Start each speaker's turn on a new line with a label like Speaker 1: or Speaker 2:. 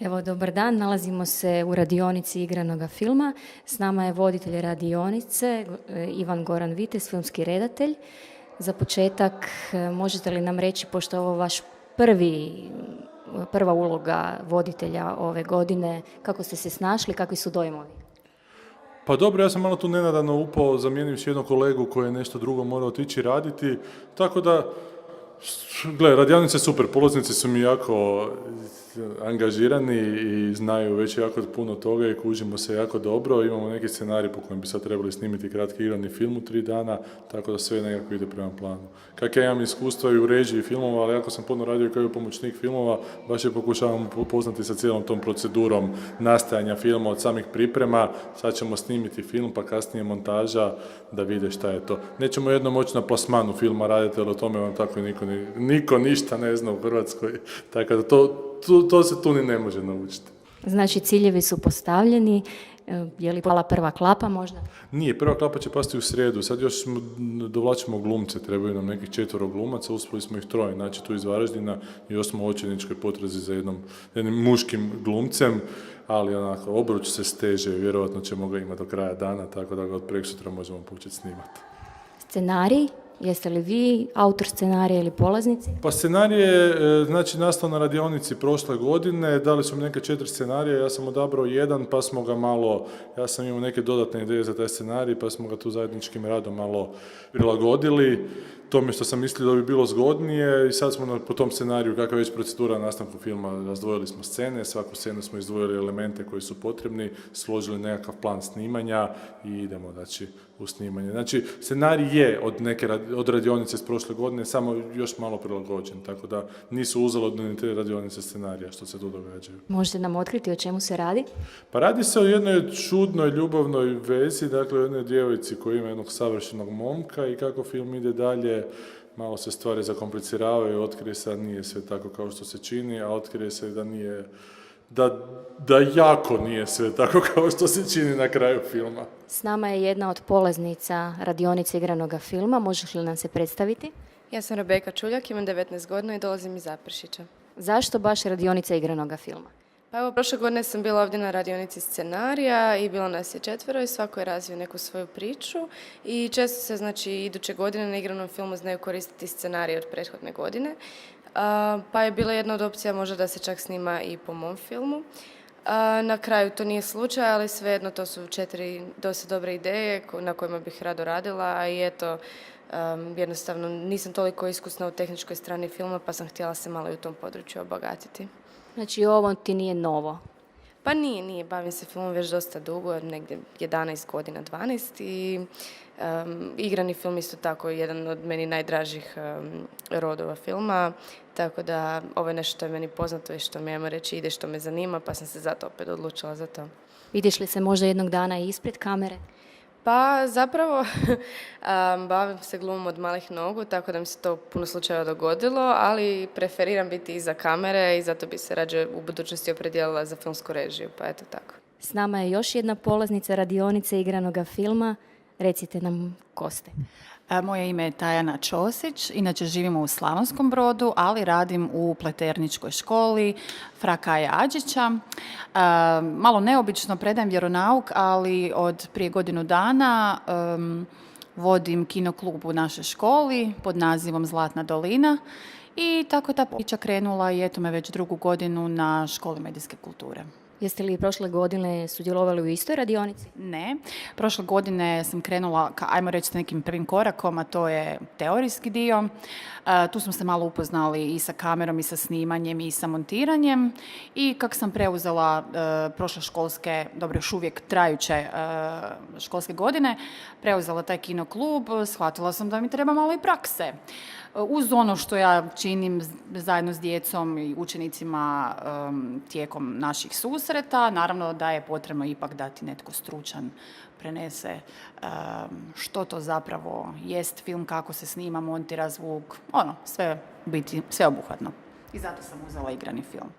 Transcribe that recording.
Speaker 1: Evo, dobar dan, nalazimo se u radionici igranoga filma. S nama je voditelj radionice, Ivan Goran Vitez, filmski redatelj. Za početak, možete li nam reći, pošto je ovo vaš prva uloga voditelja ove godine, kako ste se snašli, kakvi su dojmovi?
Speaker 2: Pa dobro, ja sam malo tu nenadano upao, zamijenivši jednog kolegu koji je nešto drugo morao otići raditi, tako da, gle, radionica je super, polaznici su mi jako angažirani i znaju već jako puno toga i kužimo se jako dobro. Imamo neki scenarij po kojem bi sad trebali snimiti kratki igrani film u 3 dana, tako da sve nekako ide prema planu. Kak ja imam iskustva i u režiji filmova, ali jako sam puno radio kao i pomoćnik filmova, baš je pokušavam upoznati sa cijelom tom procedurom nastajanja filma od samih priprema. Sad ćemo snimiti film, pa kasnije montaža, da vide šta je to. Nećemo jednom moći na plasmanu filma raditi, ali o tome vam tako niko ništa ne zna u Hrvatskoj, tako da to se tu ni ne može naučiti.
Speaker 1: Znači, ciljevi su postavljeni, je li pala prva klapa možda?
Speaker 2: Nije, prva klapa će pasti u srijedu, sad još dovlačimo glumce, trebaju nam nekih 4 glumaca, uspjeli smo ih 3, znači tu iz Varaždina i još smo u očajničkoj potrazi za jednim muškim glumcem, ali onako, obruč se steže, vjerojatno ćemo ga imati do kraja dana, tako da ga od preksutra možemo početi snimati.
Speaker 1: Scenarij? Jeste li vi autor scenarija ili polaznici?
Speaker 2: Pa scenarij je nastao na radionici prošle godine, dali su mi neke 4 scenarije, ja sam odabrao jedan, pa smo ga malo, ja sam imao neke dodatne ideje za taj scenarij, pa smo ga tu zajedničkim radom malo prilagodili tome što sam mislio da bi bilo zgodnije i sad smo po tom scenariju, kakva je već procedura nastanku filma, razdvojili smo scene, svaku scenu smo izdvojili elemente koji su potrebni, složili nekakav plan snimanja i idemo u snimanje. Znači, scenarij je od radionice s prošle godine, samo još malo prilagođen, tako da nisu uzaludne ni te radionice scenarija što se tu događaju.
Speaker 1: Možete nam otkriti o čemu se radi?
Speaker 2: Pa radi se o jednoj čudnoj ljubavnoj vezi, dakle o jednoj djevojci koja ima jednog savršenog momka i kako film ide dalje, malo se stvari zakompliciravaju, otkrije se da nije sve tako kao što se čini, a otkrije se da nije, da jako nije sve tako kao što se čini na kraju filma.
Speaker 1: S nama je jedna od polaznica radionice igranoga filma, možeš li nam se predstaviti?
Speaker 3: Ja sam Rebeka Čuljak, imam 19 godina i dolazim iz Zaprešića.
Speaker 1: Zašto baš radionica igranoga filma?
Speaker 3: Pa evo, prošle godine sam bila ovdje na radionici scenarija i bilo nas je 4 i svako je razvio neku svoju priču i često se, iduće godine na igranom filmu znaju koristiti scenarije od prethodne godine. Pa je bila jedna od opcija možda da se čak snima i po mom filmu. Na kraju to nije slučaj, ali svejedno to su 4 dosta dobre ideje na kojima bih rado radila i eto, jednostavno nisam toliko iskusna u tehničkoj strani filma pa sam htjela se malo i u tom području obogatiti.
Speaker 1: Znači ovo ti nije novo?
Speaker 3: Pa nije, bavim se filmom već dosta dugo, negdje 11 godina, 12 i igrani film isto tako jedan od meni najdražih rodova filma, tako da ovo je nešto što je meni poznato i što mi, ajmo reći, ide, što me zanima, pa sam se zato opet odlučila za to.
Speaker 1: Vidiš li se možda jednog dana i ispred kamere?
Speaker 3: Pa zapravo bavim se glumom od malih nogu, tako da mi se to puno slučajeva dogodilo, ali preferiram biti iza kamere i zato bi se rađe u budućnosti opredijelila za filmsku režiju, pa eto tako.
Speaker 1: S nama je još jedna polaznica radionice igranoga filma. Recite nam ko ste.
Speaker 4: Moje ime je Tajana Ćosić, inače živimo u Slavonskom Brodu, ali radim u Pleterničkoj školi Fra Kaje Adžića. Malo neobično predajem vjeronauk, ali od prije godinu dana vodim kinoklub u našoj školi pod nazivom Zlatna dolina i tako je ta priča krenula i eto me već 2. godinu na školi medijske kulture.
Speaker 1: Jeste li prošle godine sudjelovali u istoj radionici?
Speaker 4: Ne. Prošle godine sam krenula, ajmo reći, s nekim prvim korakom, a to je teorijski dio. Tu smo se malo upoznali i sa kamerom, i sa snimanjem, i sa montiranjem. I kako sam preuzela prošle školske, dobro još uvijek trajuće školske godine, preuzela taj kinoklub, shvatila sam da mi treba malo i prakse. Uz ono što ja činim zajedno s djecom i učenicima tijekom naših susreta, naravno da je potrebno ipak dati netko stručan, prenese što to zapravo jest film, kako se snima, montira zvuk, sve biti sveobuhvatno. I zato sam uzela igrani film.